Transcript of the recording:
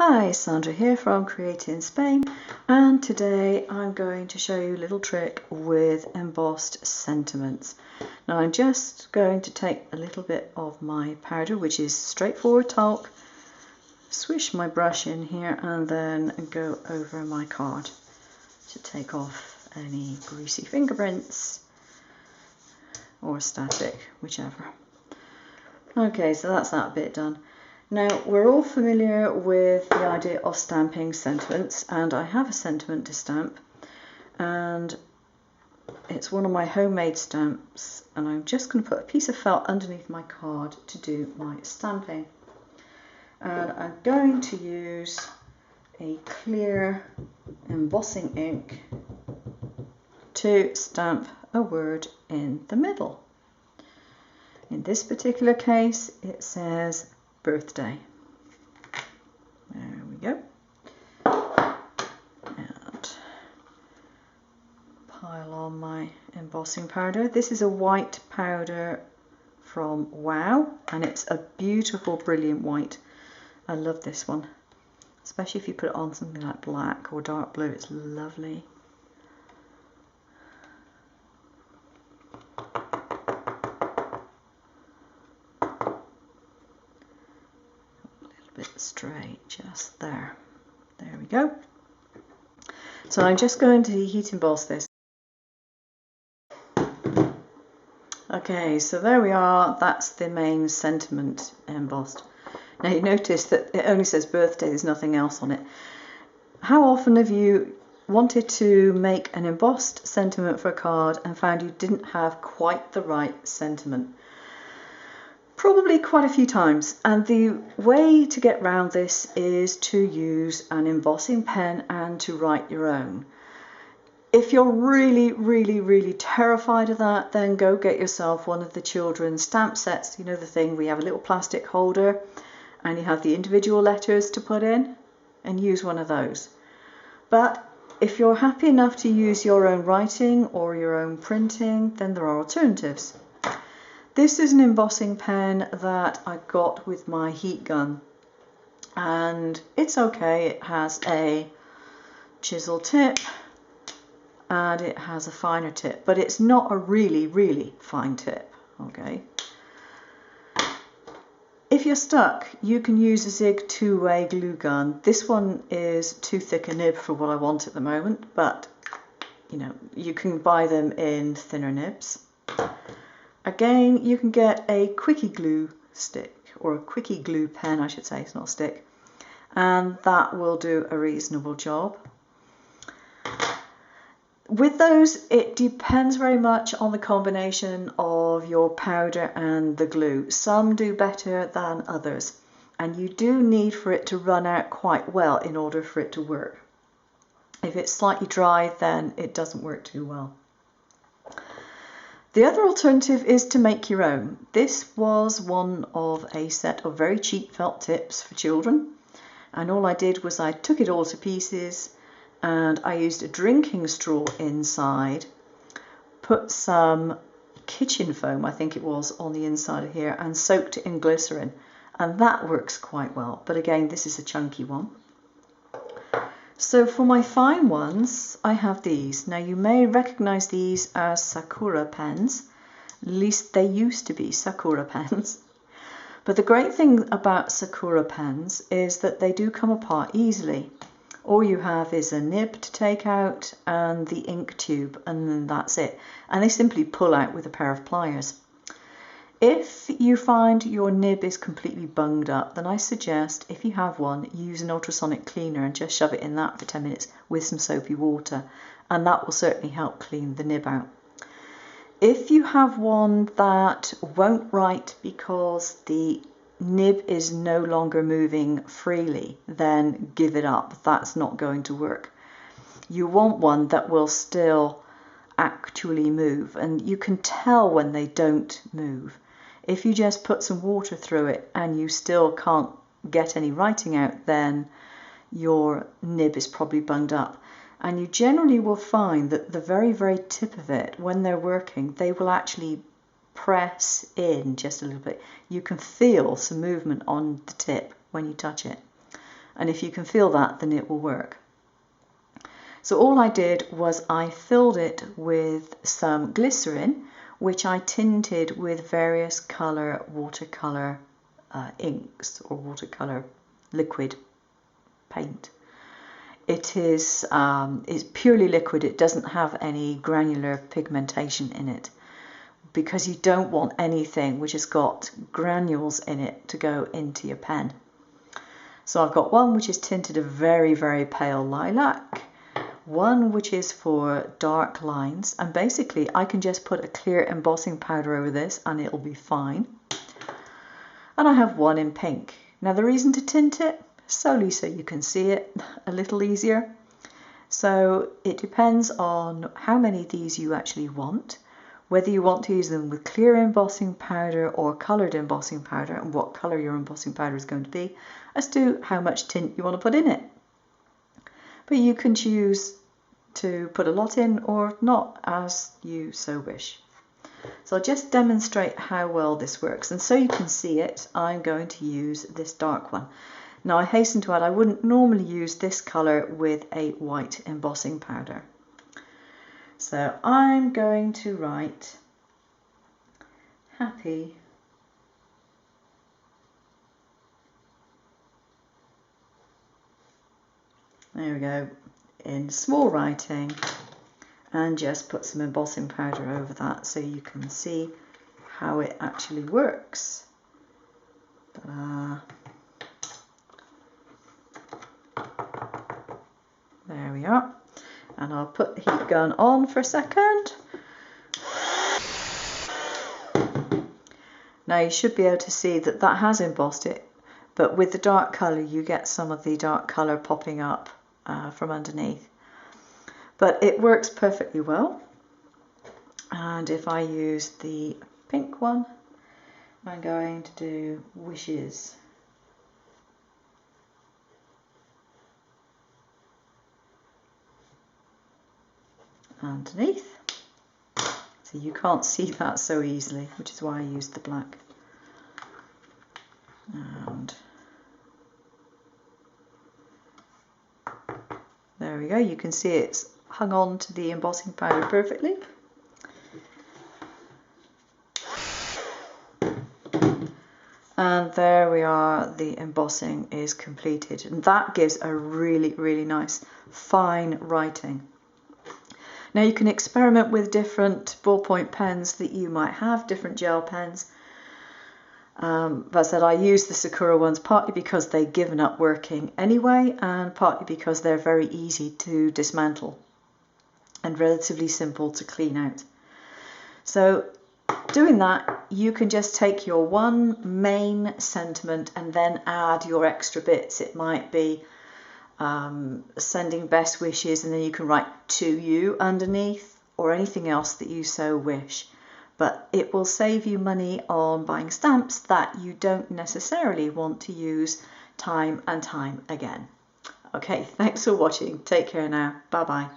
Hi, Sandra here from Create in Spain, and today I'm going to show you a little trick with embossed sentiments. Now I'm just going to take a little bit of my powder, which is straightforward talc, swish my brush in here and then go over my card to take off any greasy fingerprints or static, whichever. Okay, so that's that bit done. Now, we're all familiar with the idea of stamping sentiments, and I have a sentiment to stamp, and it's one of my homemade stamps, and I'm just going to put a piece of felt underneath my card to do my stamping. And I'm going to use a clear embossing ink to stamp a word in the middle. In this particular case, it says birthday. There we go. And pile on my embossing powder. This is a white powder from Wow, and it's a beautiful, brilliant white. I love this one, especially if you put it on something like black or dark blue. It's lovely. Bit straight just there. There we go. So I'm just going to heat emboss this. Okay, so there we are. That's the main sentiment embossed. Now you notice that it only says birthday, there's nothing else on it. How often have you wanted to make an embossed sentiment for a card and found you didn't have quite the right sentiment? Probably quite a few times, and the way to get around this is to use an embossing pen and to write your own. If you're really terrified of that, then go get yourself one of the children's stamp sets. You know, the thing where you have a little plastic holder and you have the individual letters to put in, and use one of those. But if you're happy enough to use your own writing or your own printing, then there are alternatives. This is an embossing pen that I got with my heat gun, and it's okay. It has a chisel tip and it has a finer tip, but it's not a really fine tip. Okay. If you're stuck, you can use a Zig two-way glue gun. This one is too thick a nib for what I want at the moment, but you know, you can buy them in thinner nibs. Again, you can get a quickie glue stick, or a quickie glue pen I should say, it's not a stick, and that will do a reasonable job. With those, it depends very much on the combination of your powder and the glue. Some do better than others, and you do need for it to run out quite well in order for it to work. If it's slightly dry, then it doesn't work too well. The other alternative is to make your own. This was one of a set of very cheap felt tips for children, and all I did was I took it all to pieces and I used a drinking straw inside, put some kitchen foam, I think it was, on the inside of here, and soaked it in glycerin, and that works quite well. But again, this is a chunky one. So for my fine ones, I have these. Now you may recognize these as Sakura pens. At least they used to be Sakura pens. But the great thing about Sakura pens is that they do come apart easily. All you have is a nib to take out and the ink tube, and then that's it. And they simply pull out with a pair of pliers. If you find your nib is completely bunged up, then I suggest, if you have one, use an ultrasonic cleaner and just shove it in that for 10 minutes with some soapy water, and that will certainly help clean the nib out. If you have one that won't write because the nib is no longer moving freely, then give it up. That's not going to work. You want one that will still actually move, and you can tell when they don't move. If you just put some water through it and you still can't get any writing out, then your nib is probably bunged up. And you generally will find that the very tip of it, when they're working, they will actually press in just a little bit. You can feel some movement on the tip when you touch it. And if you can feel that, then it will work. So all I did was I filled it with some glycerin, which I tinted with various colour watercolour inks or watercolour liquid paint. It is it's purely liquid. It doesn't have any granular pigmentation in it, because you don't want anything which has got granules in it to go into your pen. So I've got one which is tinted a very, very pale lilac, one which is for dark lines, and basically I can just put a clear embossing powder over this and it'll be fine. And I have one in pink. Now the reason to tint it, solely so you can see it a little easier. So it depends on how many of these you actually want, whether you want to use them with clear embossing powder or coloured embossing powder, and what colour your embossing powder is going to be, as to how much tint you want to put in it. But you can choose to put a lot in or not, as you so wish. So I'll just demonstrate how well this works, and so you can see it, I'm going to use this dark one. Now I hasten to add, I wouldn't normally use this colour with a white embossing powder. So I'm going to write happy there we go, in small writing, and just put some embossing powder over that so you can see how it actually works. There we are, and I'll put the heat gun on for a second. Now you should be able to see that that has embossed it, but with the dark colour you get some of the dark colour popping up from underneath. But it works perfectly well, and if I use the pink one, I'm going to do wishes. Underneath, so you can't see that so easily, which is why I used the black. And there we go, you can see it's hung on to the embossing powder perfectly. And there we are, the embossing is completed, and that gives a really, really nice fine writing. Now you can experiment with different ballpoint pens that you might have, different gel pens. But I said I use the Sakura ones partly because they've given up working anyway, and partly because they're very easy to dismantle and relatively simple to clean out. So doing that, you can just take your one main sentiment and then add your extra bits. It might be sending best wishes, and then you can write to you underneath, or anything else that you so wish. But it will save you money on buying stamps that you don't necessarily want to use time and time again. Okay, thanks for watching. Take care now. Bye bye.